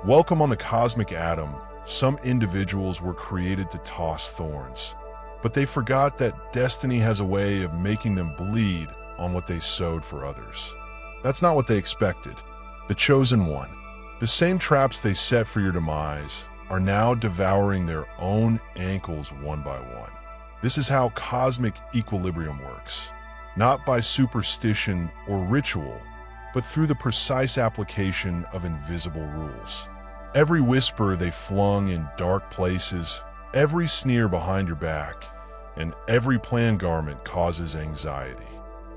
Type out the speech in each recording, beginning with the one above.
Welcome on the cosmic atom. Some individuals were created to toss thorns, but they forgot that destiny has a way of making them bleed on what they sowed for others. That's not what they expected. The chosen one, the same traps they set for your demise, are now devouring their own ankles one by one. This is how cosmic equilibrium works, not by superstition or ritual, but through the precise application of invisible rules. Every whisper they flung in dark places, every sneer behind your back, and every planned garment causes anxiety.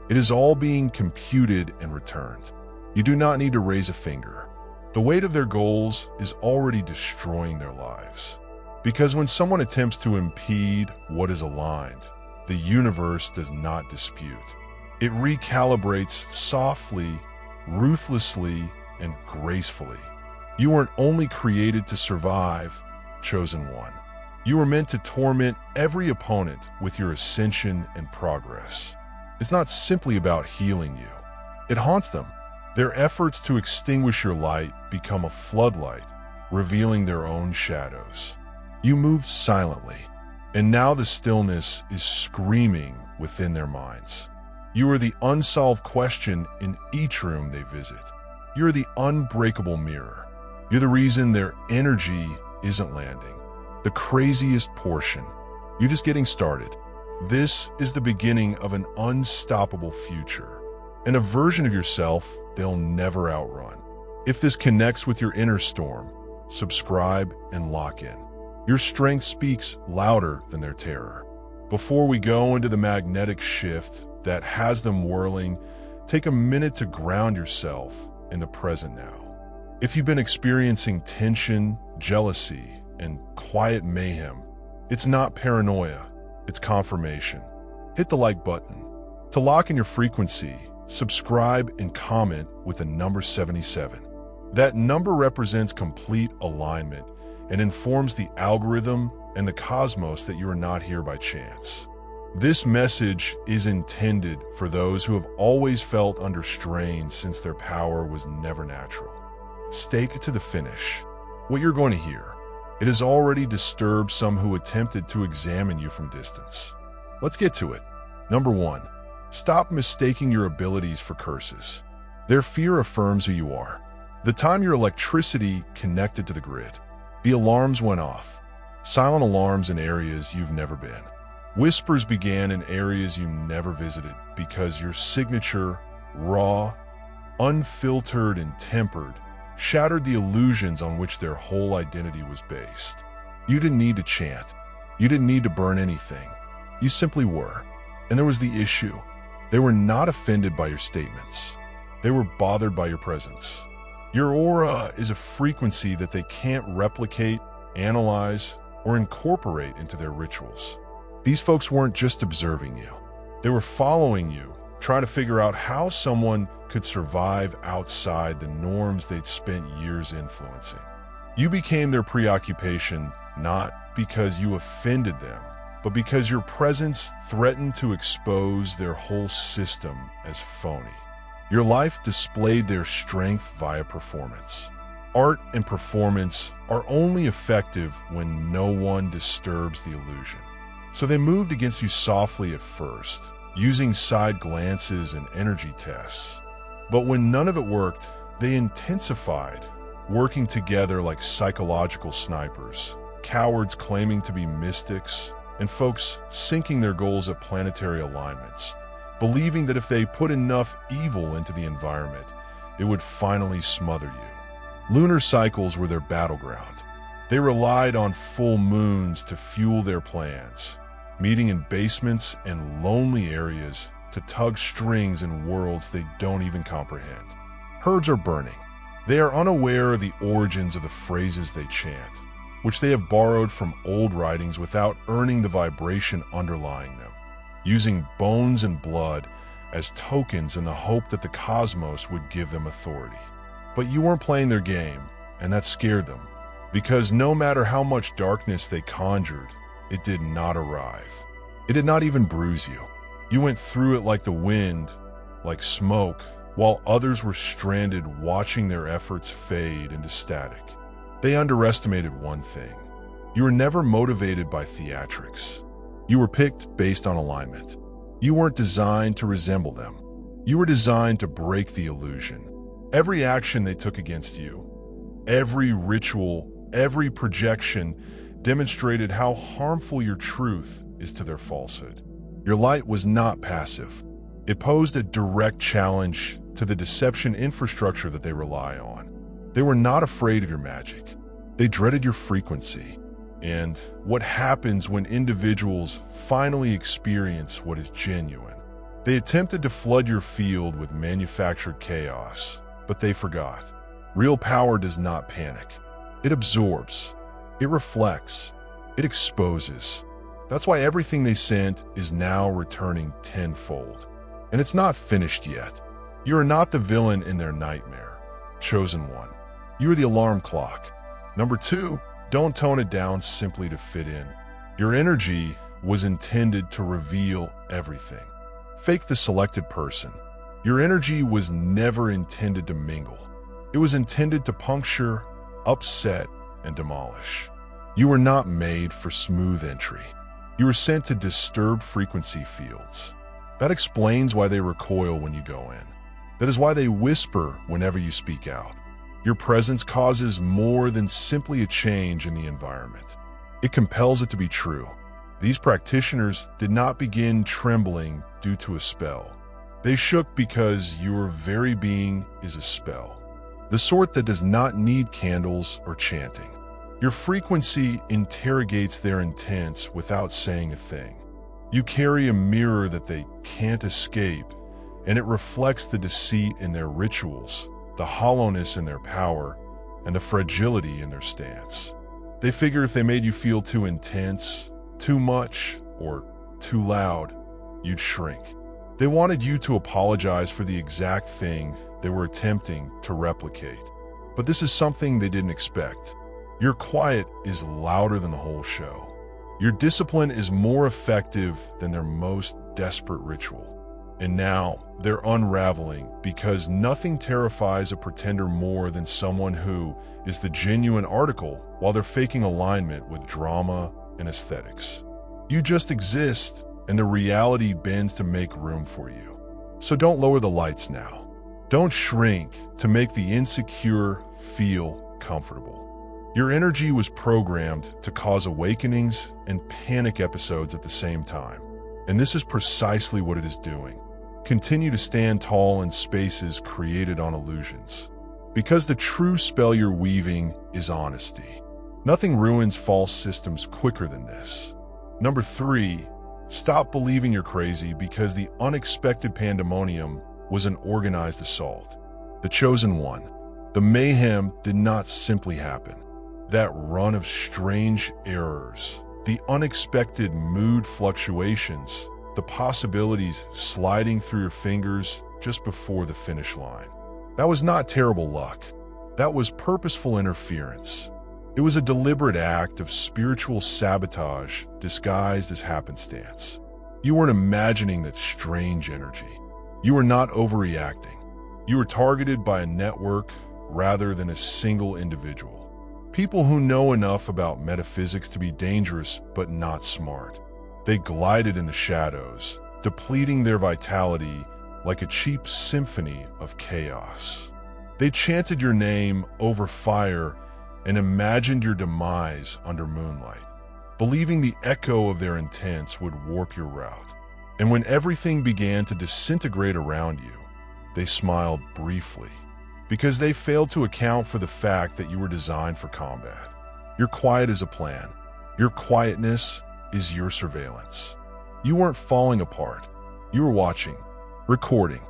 It is all being computed and returned. You do not need to raise a finger. The weight of their goals is already destroying their lives. Because when someone attempts to impede what is aligned, the universe does not dispute. It recalibrates softly, ruthlessly, and gracefully. You weren't only created to survive, chosen one. You were meant to torment every opponent with your ascension and progress. It's not simply about healing you. It haunts them. Their efforts to extinguish your light become a floodlight, revealing their own shadows. You moved silently, and now the stillness is screaming within their minds. You are the unsolved question in each room they visit. You're the unbreakable mirror. You're the reason their energy isn't landing. The craziest portion. You're just getting started. This is the beginning of an unstoppable future, and a version of yourself they'll never outrun. If this connects with your inner storm, subscribe and lock in. Your strength speaks louder than their terror. Before we go into the magnetic shift that has them whirling, take a minute to ground yourself in the present now. If you've been experiencing tension, jealousy, and quiet mayhem, it's not paranoia, it's confirmation. Hit the like button. To lock in your frequency, subscribe and comment with the number 77. That number represents complete alignment and informs the algorithm and the cosmos that you are not here by chance. This message is intended for those who have always felt under strain since their power was never natural. Stake to the finish. What you're going to hear, it has already disturbed some who attempted to examine you from distance. Let's get to it. Number 1. Stop mistaking your abilities for curses. Their fear affirms who you are. The time your electricity connected to the grid, the alarms went off. Silent alarms in areas you've never been. Whispers began in areas you never visited because your signature, raw, unfiltered, and tempered, shattered the illusions on which their whole identity was based. You didn't need to chant. You didn't need to burn anything. You simply were. And there was the issue. They were not offended by your statements. They were bothered by your presence. Your aura is a frequency that they can't replicate, analyze, or incorporate into their rituals. These folks weren't just observing you. They were following you, trying to figure out how someone could survive outside the norms they'd spent years influencing. You became their preoccupation not because you offended them, but because your presence threatened to expose their whole system as phony. Your life displayed their strength via performance. Art and performance are only effective when no one disturbs the illusion. So they moved against you softly at first, using side glances and energy tests. But when none of it worked, they intensified, working together like psychological snipers, cowards claiming to be mystics, and folks syncing their goals at planetary alignments, believing that if they put enough evil into the environment, it would finally smother you. Lunar cycles were their battleground. They relied on full moons to fuel their plans, meeting in basements and lonely areas to tug strings in worlds they don't even comprehend. Herbs are burning. They are unaware of the origins of the phrases they chant, which they have borrowed from old writings without earning the vibration underlying them, using bones and blood as tokens in the hope that the cosmos would give them authority. But you weren't playing their game, and that scared them, because no matter how much darkness they conjured, it did not arrive. It did not even bruise you. You went through it like the wind, like smoke, while others were stranded watching their efforts fade into static. They underestimated one thing. You were never motivated by theatrics. You were picked based on alignment. You weren't designed to resemble them. You were designed to break the illusion. Every action they took against you, every ritual, every projection demonstrated how harmful your truth is to their falsehood. Your light was not passive. It posed a direct challenge to the deception infrastructure that they rely on. They were not afraid of your magic. They dreaded your frequency. And what happens when individuals finally experience what is genuine? They attempted to flood your field with manufactured chaos, but they forgot. Real power does not panic. It absorbs. It reflects. It exposes. That's why everything they sent is now returning tenfold. And it's not finished yet. You are not the villain in their nightmare. Chosen one. You are the alarm clock. Number 2, don't tone it down simply to fit in. Your energy was intended to reveal everything. Fake the selected person. Your energy was never intended to mingle. It was intended to puncture, upset, and demolish. You were not made for smooth entry. You were sent to disturb frequency fields. That explains why they recoil when you go in. That is why they whisper whenever you speak out. Your presence causes more than simply a change in the environment. It compels it to be true. These practitioners did not begin trembling due to a spell. They shook because your very being is a spell. The sort that does not need candles or chanting. Your frequency interrogates their intents without saying a thing. You carry a mirror that they can't escape, and it reflects the deceit in their rituals, the hollowness in their power, and the fragility in their stance. They figure if they made you feel too intense, too much, or too loud, you'd shrink. They wanted you to apologize for the exact thing they were attempting to replicate. But this is something they didn't expect. Your quiet is louder than the whole show. Your discipline is more effective than their most desperate ritual. And now they're unraveling because nothing terrifies a pretender more than someone who is the genuine article while they're faking alignment with drama and aesthetics. You just exist, and the reality bends to make room for you. So don't lower the lights now. Don't shrink to make the insecure feel comfortable. Your energy was programmed to cause awakenings and panic episodes at the same time. And this is precisely what it is doing. Continue to stand tall in spaces created on illusions. Because the true spell you're weaving is honesty. Nothing ruins false systems quicker than this. Number 3, stop believing you're crazy because the unexpected pandemonium was an organized assault. The chosen one. The mayhem did not simply happen. That run of strange errors, the unexpected mood fluctuations, the possibilities sliding through your fingers just before the finish line. That was not terrible luck. That was purposeful interference. It was a deliberate act of spiritual sabotage disguised as happenstance. You weren't imagining that strange energy. You were not overreacting. You were targeted by a network rather than a single individual. People who know enough about metaphysics to be dangerous but not smart. They glided in the shadows, depleting their vitality like a cheap symphony of chaos. They chanted your name over fire and imagined your demise under moonlight, believing the echo of their intents would warp your route. And when everything began to disintegrate around you, they smiled briefly, because they failed to account for the fact that you were designed for combat. Your quiet is a plan. Your quietness is your surveillance. You weren't falling apart. You were watching, recording,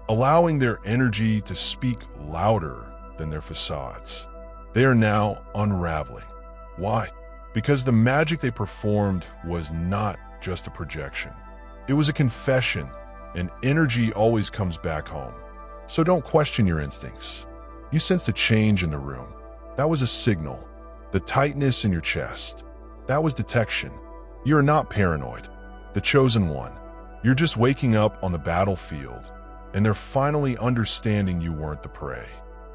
allowing their energy to speak louder than their facades. They are now unraveling. Why? Because the magic they performed was not just a projection. It was a confession, and energy always comes back home. So don't question your instincts. You sensed a change in the room. That was a signal. The tightness in your chest. That was detection. You are not paranoid. The chosen one. You're just waking up on the battlefield, and they're finally understanding you weren't the prey.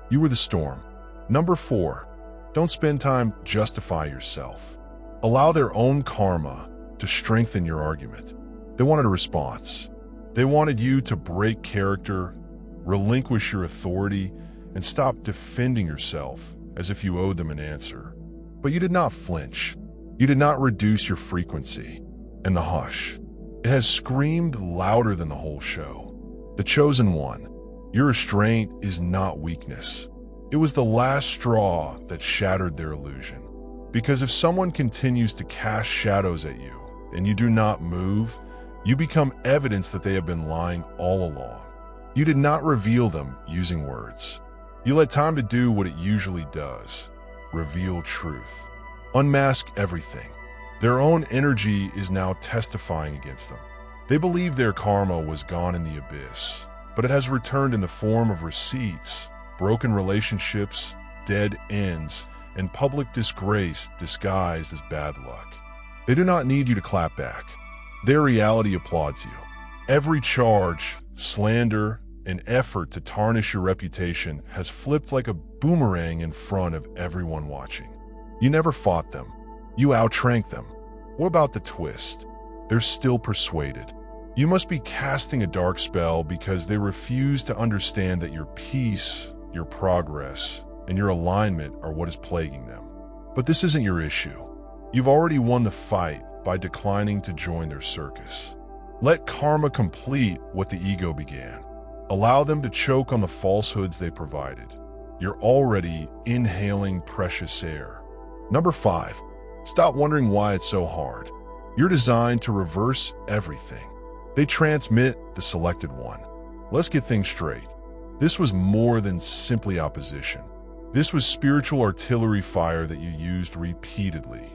You were the storm. Number 4. Don't spend time justifying yourself. Allow their own karma to strengthen your argument. They wanted a response. They wanted you to break character, relinquish your authority, and stop defending yourself as if you owed them an answer. But you did not flinch. You did not reduce your frequency. And the hush, it has screamed louder than the whole show. The chosen one, your restraint is not weakness. It was the last straw that shattered their illusion. Because if someone continues to cast shadows at you and you do not move, you become evidence that they have been lying all along. You did not reveal them using words. You let time to do what it usually does, reveal truth, unmask everything. Their own energy is now testifying against them. They believe their karma was gone in the abyss, but it has returned in the form of receipts, broken relationships, dead ends, and public disgrace disguised as bad luck. They do not need you to clap back. Their reality applauds you. Every charge, slander, and effort to tarnish your reputation has flipped like a boomerang in front of everyone watching. You never fought them. You outranked them. What about the twist? They're still persuaded. You must be casting a dark spell because they refuse to understand that your peace, your progress, and your alignment are what is plaguing them. But this isn't your issue. You've already won the fight by declining to join their circus. Let karma complete what the ego began. Allow them to choke on the falsehoods they provided. You're already inhaling precious air. Number 5, stop wondering why it's so hard. You're designed to reverse everything. They transmit the selected one. Let's get things straight. This was more than simply opposition. This was spiritual artillery fire that you used repeatedly.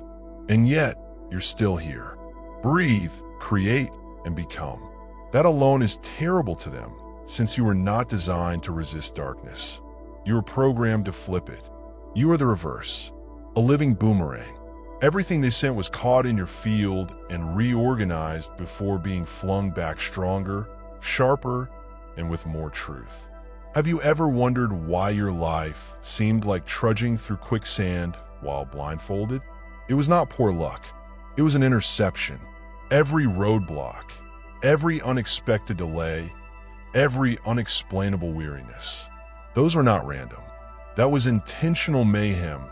And yet, you're still here. Breathe, create, and become. That alone is terrible to them, since you were not designed to resist darkness. You were programmed to flip it. You are the reverse, a living boomerang. Everything they sent was caught in your field and reorganized before being flung back stronger, sharper, and with more truth. Have you ever wondered why your life seemed like trudging through quicksand while blindfolded? It was not poor luck. It was an interception. Every roadblock, every unexpected delay, every unexplainable weariness. Those were not random. That was intentional mayhem,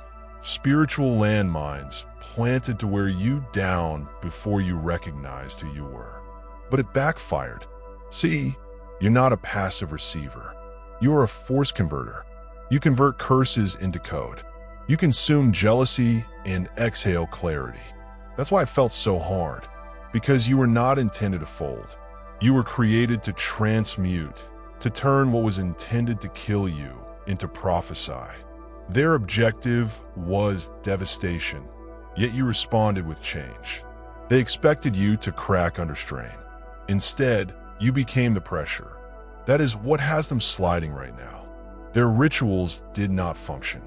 spiritual landmines planted to wear you down before you recognized who you were. But it backfired. See, you're not a passive receiver. You are a force converter. You convert curses into code. You consume jealousy and exhale clarity. That's why it felt so hard, because you were not intended to fold. You were created to transmute, to turn what was intended to kill you into prophesy. Their objective was devastation, yet you responded with change. They expected you to crack under strain. Instead, you became the pressure. That is what has them sliding right now. Their rituals did not function.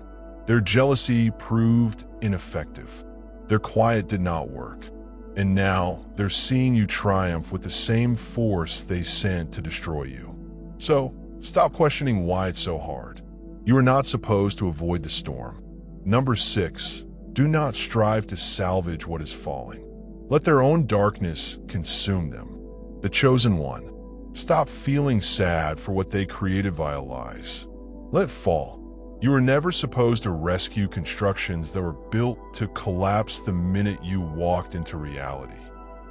Their jealousy proved ineffective. Their quiet did not work. And now they're seeing you triumph with the same force they sent to destroy you. So, stop questioning why it's so hard. You are not supposed to avoid the storm. Number 6, do not strive to salvage what is falling. Let their own darkness consume them. The chosen one, stop feeling sad for what they created via lies. Let it fall. You were never supposed to rescue constructions that were built to collapse the minute you walked into reality.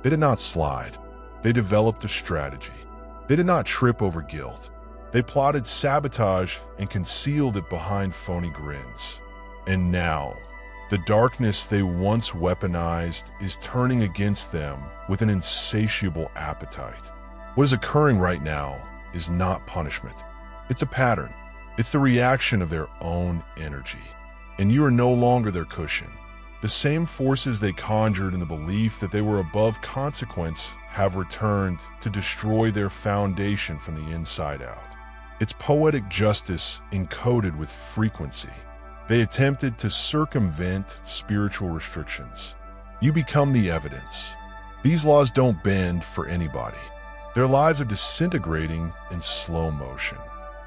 They did not slide. They developed a strategy. They did not trip over guilt. They plotted sabotage and concealed it behind phony grins. And now, the darkness they once weaponized is turning against them with an insatiable appetite. What is occurring right now is not punishment. It's a pattern. It's the reaction of their own energy. And you are no longer their cushion. The same forces they conjured in the belief that they were above consequence have returned to destroy their foundation from the inside out. It's poetic justice encoded with frequency. They attempted to circumvent spiritual restrictions. You become the evidence. These laws don't bend for anybody. Their lives are disintegrating in slow motion.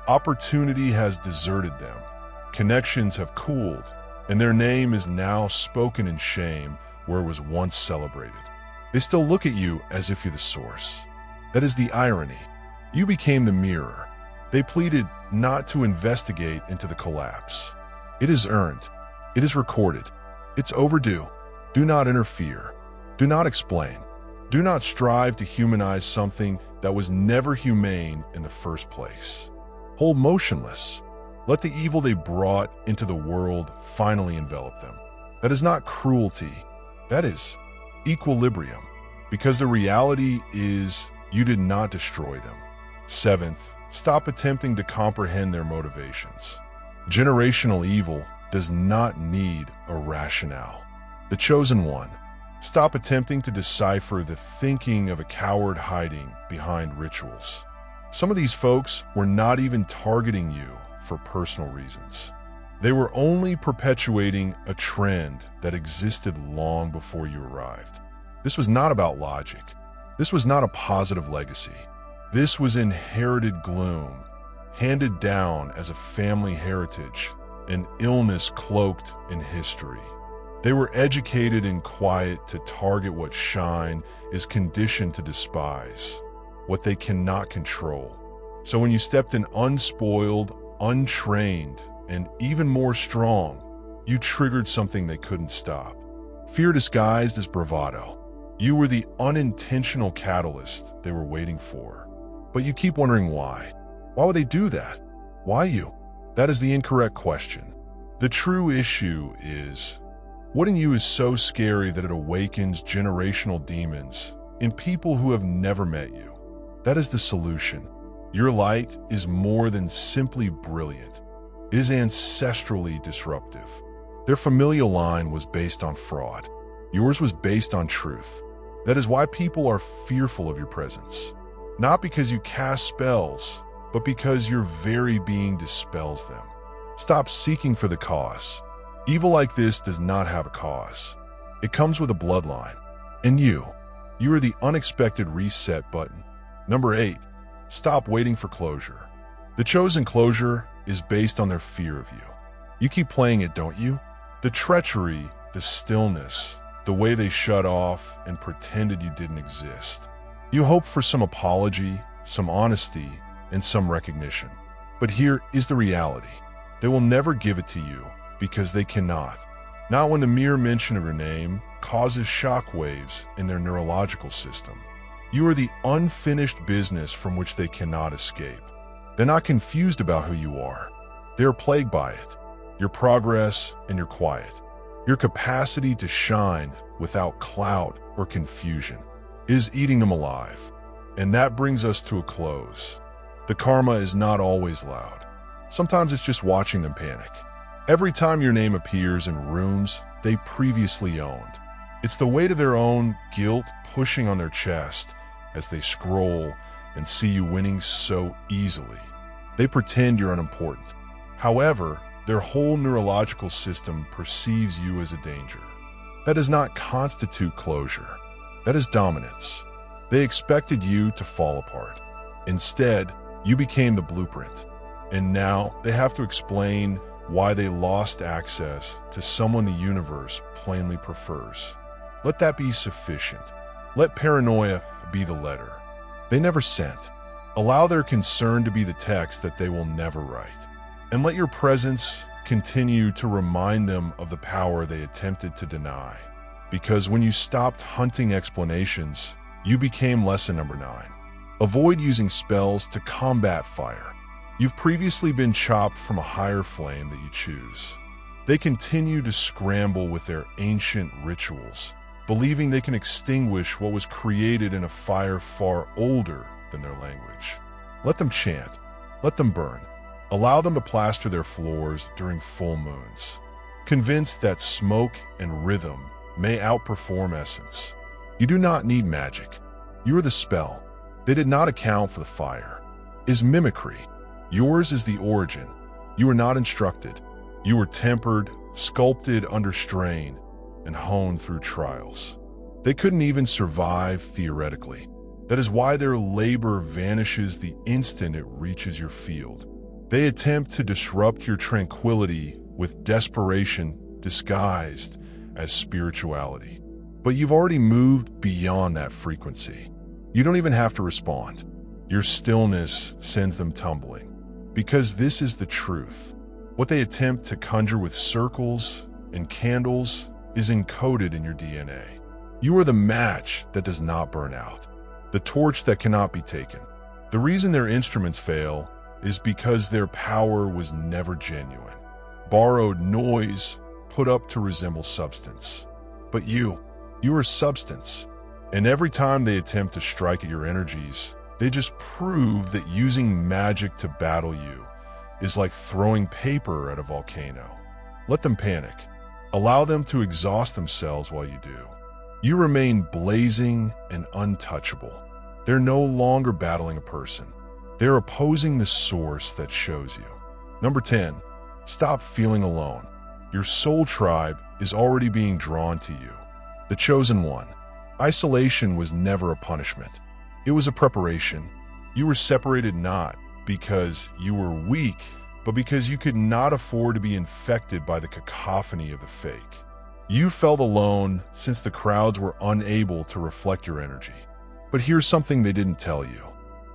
Opportunity has deserted them. Connections have cooled, and their name is now spoken in shame where it was once celebrated. They still look at you as if you're the source. That is the irony. You became the mirror. They pleaded not to investigate into the collapse. It is earned. It is recorded. It's overdue. Do not interfere. Do not explain. Do not strive to humanize something that was never humane in the first place. Hold motionless. Let the evil they brought into the world finally envelop them. That is not cruelty. That is equilibrium. Because the reality is you did not destroy them. Seventh, stop attempting to comprehend their motivations. Generational evil does not need a rationale. The chosen one, stop attempting to decipher the thinking of a coward hiding behind rituals. Some of these folks were not even targeting you for personal reasons. They were only perpetuating a trend that existed long before you arrived. This was not about logic. This was not a positive legacy. This was inherited gloom, handed down as a family heritage, an illness cloaked in history. They were educated in quiet to target what shine is conditioned to despise, what they cannot control. So when you stepped in unspoiled, untrained, and even more strong, you triggered something they couldn't stop. Fear disguised as bravado. You were the unintentional catalyst they were waiting for. But you keep wondering why. Why would they do that? Why you? That is the incorrect question. The true issue is, what in you is so scary that it awakens generational demons in people who have never met you? That is the solution. Your light is more than simply brilliant. It is ancestrally disruptive. Their familial line was based on fraud. Yours was based on truth. That is why people are fearful of your presence. Not because you cast spells, but because your very being dispels them. Stop seeking for the cause. Evil like this does not have a cause. It comes with a bloodline. And you are the unexpected reset button. Number 8, stop waiting for closure. The chosen closure is based on their fear of you. You keep playing it, don't you? The treachery, the stillness, the way they shut off and pretended you didn't exist. You hope for some apology, some honesty, and some recognition. But here is the reality. They will never give it to you because they cannot. Not when the mere mention of your name causes shockwaves in their neurological system. You are the unfinished business from which they cannot escape. They're not confused about who you are. They are plagued by it. Your progress and your quiet. Your capacity to shine without cloud or confusion is eating them alive. And that brings us to a close. The karma is not always loud. Sometimes it's just watching them panic. Every time your name appears in rooms they previously owned, it's the weight of their own guilt pushing on their chest as they scroll and see you winning so easily. They pretend you're unimportant. However, their whole neurological system perceives you as a danger. That does not constitute closure. That is dominance. They expected you to fall apart. Instead, you became the blueprint. And now they have to explain why they lost access to someone the universe plainly prefers. Let that be sufficient. Let paranoia be the letter they never sent. Allow their concern to be the text that they will never write. And let your presence continue to remind them of the power they attempted to deny. Because when you stopped hunting explanations, you became lesson number 9. Avoid using spells to combat fire. You've previously been chopped from a higher flame that you choose. They continue to scramble with their ancient rituals, believing they can extinguish what was created in a fire far older than their language. Let them chant. Let them burn. Allow them to plaster their floors during full moons. Convinced that smoke and rhythm may outperform essence. You do not need magic. You are the spell. They did not account for the fire. Is mimicry. Yours is the origin. You were not instructed. You were tempered, sculpted under strain, and honed through trials. They couldn't even survive theoretically. That is why their labor vanishes the instant it reaches your field. They attempt to disrupt your tranquility with desperation disguised as spirituality. But you've already moved beyond that frequency. You don't even have to respond. Your stillness sends them tumbling. Because this is the truth. What they attempt to conjure with circles and candles is encoded in your DNA. You are the match that does not burn out, the torch that cannot be taken. The reason their instruments fail is because their power was never genuine. Borrowed noise put up to resemble substance. But you are substance. And every time they attempt to strike at your energies, they just prove that using magic to battle you is like throwing paper at a volcano. Let them panic. Allow them to exhaust themselves while you do. You remain blazing and untouchable. They're no longer battling a person. They're opposing the source that shows you. Number 10, stop feeling alone. Your soul tribe is already being drawn to you. The chosen one. Isolation was never a punishment. It was a preparation. You were separated not because you were weak, but because you could not afford to be infected by the cacophony of the fake. You felt alone since the crowds were unable to reflect your energy. But here's something they didn't tell you.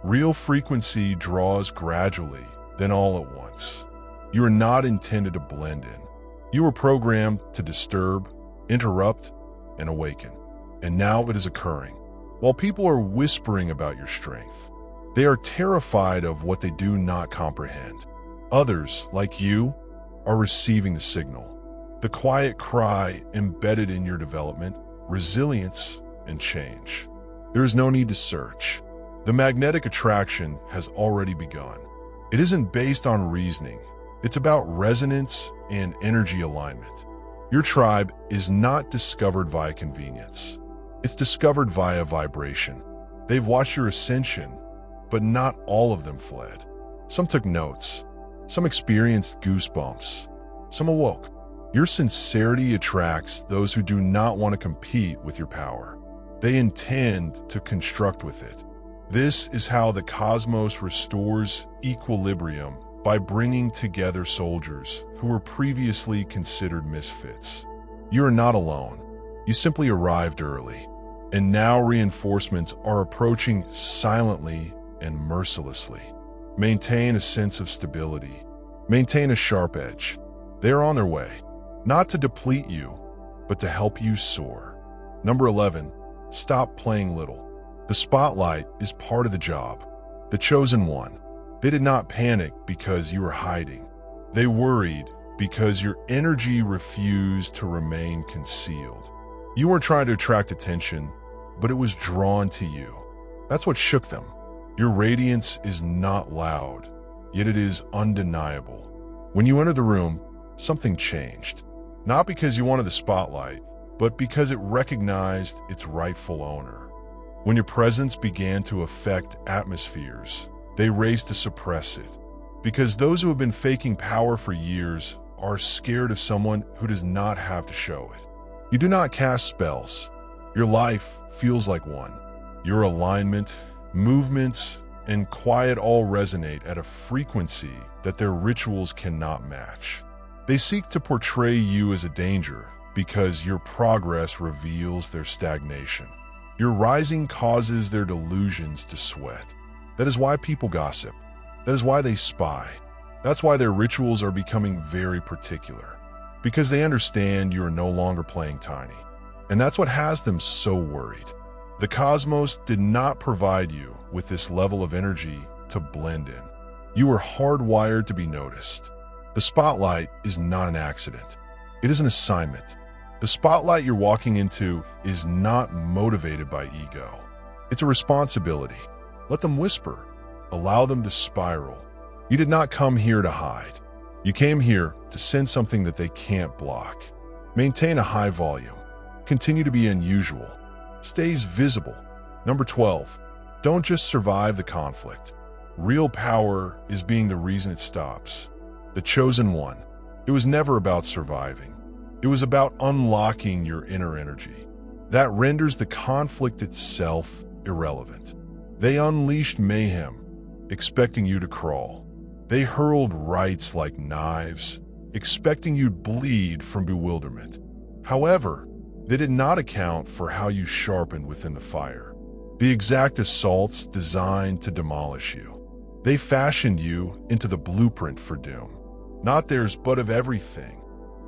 Real frequency draws gradually, then all at once. You are not intended to blend in. You were programmed to disturb, interrupt, and awaken. And now it is occurring. While people are whispering about your strength, they are terrified of what they do not comprehend. Others, like you, are receiving the signal. The quiet cry embedded in your development, resilience, and change. There is no need to search. The magnetic attraction has already begun. It isn't based on reasoning. It's about resonance and energy alignment. Your tribe is not discovered via convenience. It's discovered via vibration. They've watched your ascension, but not all of them fled. Some took notes. Some experienced goosebumps. Some awoke. Your sincerity attracts those who do not want to compete with your power. They intend to construct with it. This is how the cosmos restores equilibrium by bringing together soldiers who were previously considered misfits. You are not alone. You simply arrived early. And now reinforcements are approaching silently and mercilessly. Maintain a sense of stability. Maintain a sharp edge. They are on their way, not to deplete you, but to help you soar. Number 11, stop playing little. The spotlight is part of the job. The chosen one. They did not panic because you were hiding. They worried because your energy refused to remain concealed. You weren't trying to attract attention, but it was drawn to you. That's what shook them. Your radiance is not loud, yet it is undeniable. When you entered the room, something changed. Not because you wanted the spotlight, but because it recognized its rightful owner. When your presence began to affect atmospheres, they raced to suppress it. Because those who have been faking power for years are scared of someone who does not have to show it. You do not cast spells. Your life feels like one. Your alignment, movements, and quiet all resonate at a frequency that their rituals cannot match. They seek to portray you as a danger because your progress reveals their stagnation. Your rising causes their delusions to sweat. That is why people gossip. That is why they spy. That's why their rituals are becoming very particular. Because they understand you are no longer playing tiny. And that's what has them so worried. The cosmos did not provide you with this level of energy to blend in. You were hardwired to be noticed. The spotlight is not an accident. It is an assignment. The spotlight you're walking into is not motivated by ego. It's a responsibility. Let them whisper. Allow them to spiral. You did not come here to hide. You came here to send something that they can't block. Maintain a high volume. Continue to be unusual. Stays visible. Number 12, don't just survive the conflict. Real power is being the reason it stops. The chosen one. It was never about surviving. It was about unlocking your inner energy. That renders the conflict itself irrelevant. They unleashed mayhem, expecting you to crawl. They hurled rights like knives, expecting you'd bleed from bewilderment. However, they did not account for how you sharpened within the fire. The exact assaults designed to demolish you. They fashioned you into the blueprint for doom. Not theirs, but of everything.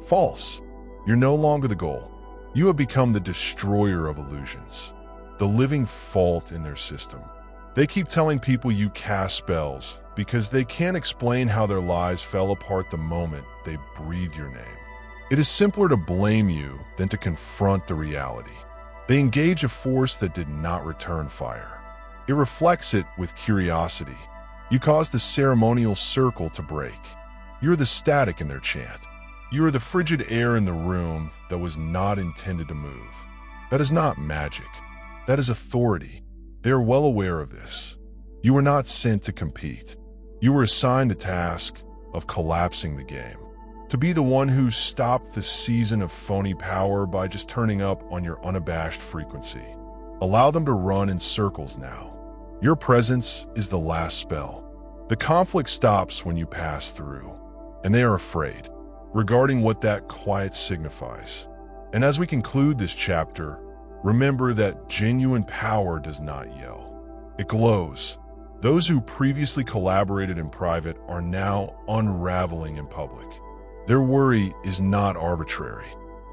False. You're no longer the goal. You have become the destroyer of illusions, the living fault in their system. They keep telling people you cast spells because they can't explain how their lives fell apart the moment they breathed your name. It is simpler to blame you than to confront the reality. They engage a force that did not return fire. It reflects it with curiosity. You cause the ceremonial circle to break. You're the static in their chant. You are the frigid air in the room that was not intended to move. That is not magic. That is authority. They are well aware of this. You were not sent to compete. You were assigned the task of collapsing the game. To be the one who stopped the season of phony power by just turning up on your unabashed frequency. Allow them to run in circles now. Your presence is the last spell. The conflict stops when you pass through, and they are afraid, regarding what that quiet signifies. And as we conclude this chapter, remember that genuine power does not yell. It glows. Those who previously collaborated in private are now unraveling in public. Their worry is not arbitrary.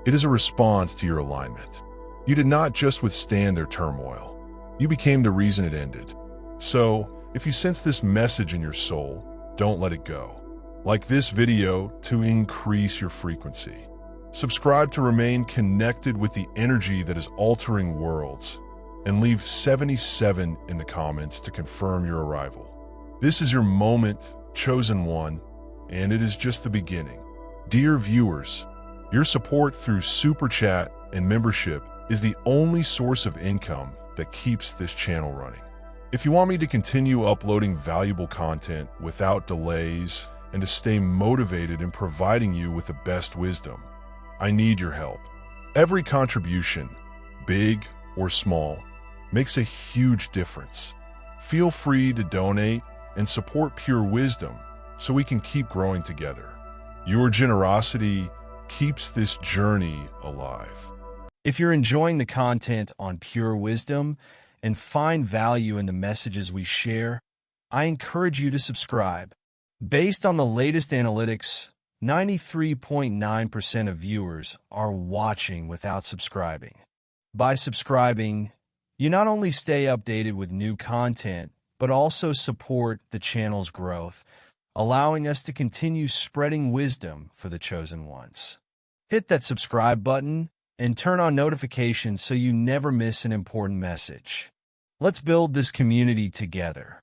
It is a response to your alignment. You did not just withstand their turmoil. You became the reason it ended. So, if you sense this message in your soul, don't let it go. Like this video to increase your frequency. Subscribe to remain connected with the energy that is altering worlds, and leave 77 in the comments to confirm your arrival. This is your moment, chosen one, and it is just the beginning. Dear viewers, your support through Super Chat and membership is the only source of income that keeps this channel running. If you want me to continue uploading valuable content without delays and to stay motivated in providing you with the best wisdom, I need your help. Every contribution, big or small, makes a huge difference. Feel free to donate and support Pure Wisdom so we can keep growing together. Your generosity keeps this journey alive. If you're enjoying the content on Pure Wisdom and find value in the messages we share, I encourage you to subscribe. Based on the latest analytics, 93.9% of viewers are watching without subscribing. By subscribing, you not only stay updated with new content, but also support the channel's growth, allowing us to continue spreading wisdom for the chosen ones. Hit that subscribe button and turn on notifications so you never miss an important message. Let's build this community together.